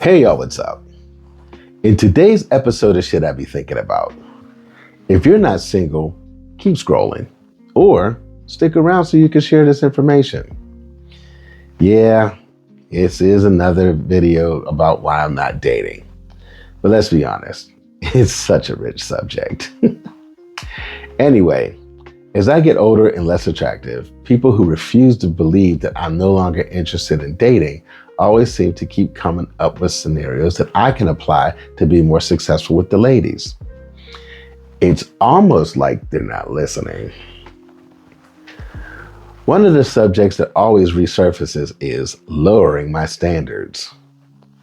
Hey y'all, what's up? In today's episode of Shit I Be Thinking About, if you're not single, keep scrolling or stick around so you can share this information. Yeah, this is another video about why I'm not dating. But let's be honest, it's such a rich subject. Anyway, as I get older and less attractive, people who refuse to believe that I'm no longer interested in dating always seem to keep coming up with scenarios that I can apply to be more successful with the ladies. It's almost like they're not listening. One of the subjects that always resurfaces is lowering my standards.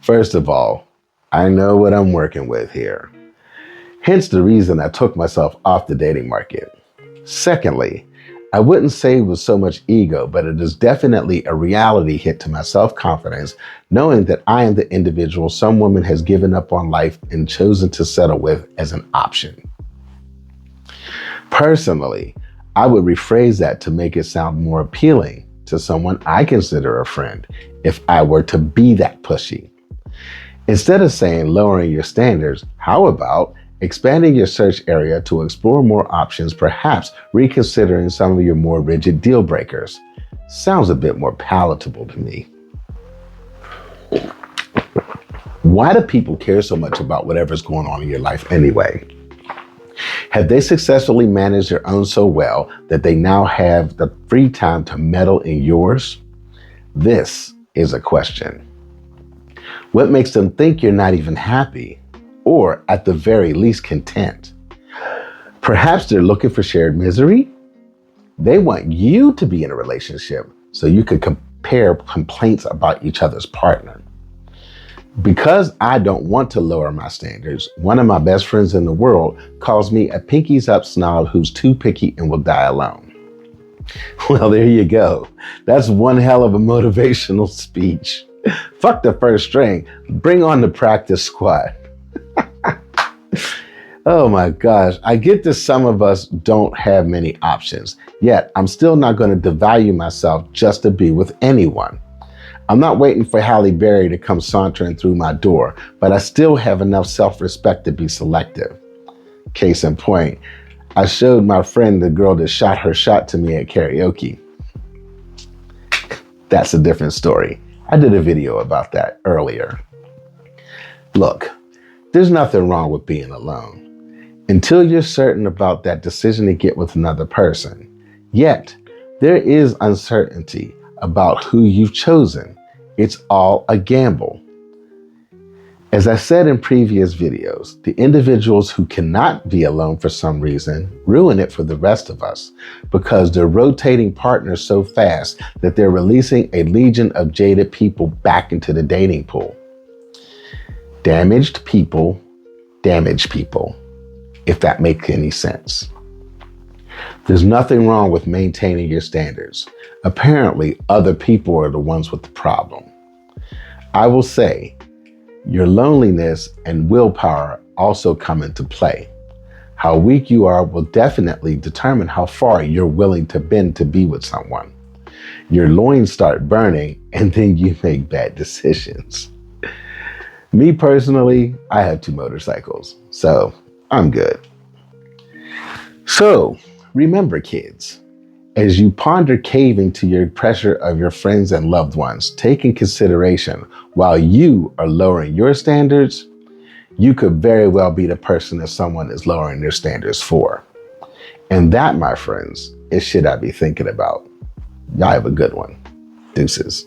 First of all, I know what I'm working with here. Hence the reason I took myself off the dating market. Secondly, I wouldn't say with so much ego, but it is definitely a reality hit to my self-confidence, knowing that I am the individual some woman has given up on life and chosen to settle with as an option. Personally, I would rephrase that to make it sound more appealing to someone I consider a friend if I were to be that pushy. Instead of saying lowering your standards, how about expanding your search area to explore more options, perhaps reconsidering some of your more rigid deal breakers? Sounds a bit more palatable to me. Why do people care so much about whatever's going on in your life anyway? Have they successfully managed their own so well that they now have the free time to meddle in yours? This is a question. What makes them think you're not even happy? Or at the very least content? Perhaps they're looking for shared misery. They want you to be in a relationship so you can compare complaints about each other's partner. Because I don't want to lower my standards, one of my best friends in the world calls me a pinkies up snob who's too picky and will die alone. Well, there you go. That's one hell of a motivational speech. Fuck the first string. Bring on the practice squad. Oh my gosh, I get that some of us don't have many options, yet I'm still not going to devalue myself just to be with anyone. I'm not waiting for Halle Berry to come sauntering through my door, but I still have enough self-respect to be selective. Case in point, I showed my friend the girl that shot her shot to me at karaoke. That's a different story. I did a video about that earlier. Look, there's nothing wrong with being alone until you're certain about that decision to get with another person. Yet, there is uncertainty about who you've chosen. It's all a gamble. As I said in previous videos, the individuals who cannot be alone for some reason ruin it for the rest of us because they're rotating partners so fast that they're releasing a legion of jaded people back into the dating pool. Damaged people damage people, if that makes any sense. There's nothing wrong with maintaining your standards. Apparently, other people are the ones with the problem. I will say, your loneliness and willpower also come into play. How weak you are will definitely determine how far you're willing to bend to be with someone. Your loins start burning and then you make bad decisions. Me personally, I have 2 motorcycles, so I'm good. So remember, kids, as you ponder caving to your pressure of your friends and loved ones, take in consideration while you are lowering your standards, you could very well be the person that someone is lowering their standards for. And that, my friends, is shit I be thinking about. Y'all have a good one. Deuces.